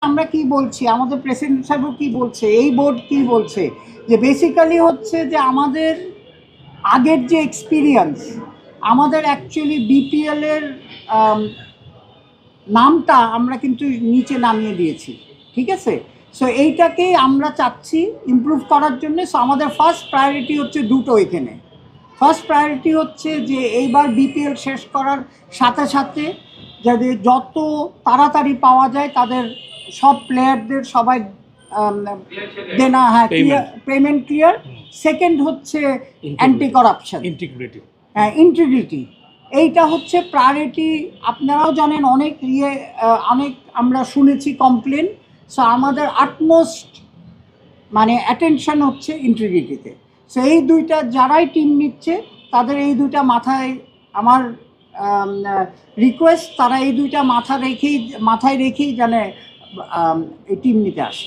আমরা কি বলছি, আমাদের প্রেসিডেন্ট সাহেবও কি বলছে, এই বোর্ড কি বলছে, যে বেসিক্যালি হচ্ছে যে আমাদের আগের যে এক্সপিরিয়েন্স, আমাদের অ্যাকচুয়ালি বিপিএলের নামটা আমরা কিন্তু নিচে নামিয়ে দিয়েছি, ঠিক আছে? সো এইটাকেই আমরা চাচ্ছি ইমপ্রুভ করার জন্য। সো আমাদের ফার্স্ট প্রায়োরিটি হচ্ছে দুটো এখানে। ফার্স্ট প্রায়োরিটি হচ্ছে যে এইবার বিপিএল শেষ করার সাথে সাথে যাদের যত তাড়াতাড়ি পাওয়া যায় তাদের সব প্লেয়ারদের সবাই দেনা, হ্যাঁ, পেমেন্ট ক্লিয়ার। সেকেন্ড হচ্ছে অ্যান্টি করাপশন, ইন্টিগ্রিটি। এইটা হচ্ছে প্রায়োরিটি। আপনারাও জানেন অনেক অনেক আমরা শুনেছি কমপ্লেন। সো আমাদের আটমোস্ট মানে অ্যাটেনশন হচ্ছে ইন্টিগ্রিটিতে। সো এই দুইটা যারাই টিম নিচ্ছে তাদের এই দুইটা মাথায় আমার রিকোয়েস্ট, তারা এই দুইটা মাথায় রেখেই যেন এই টিম নিতে আসে।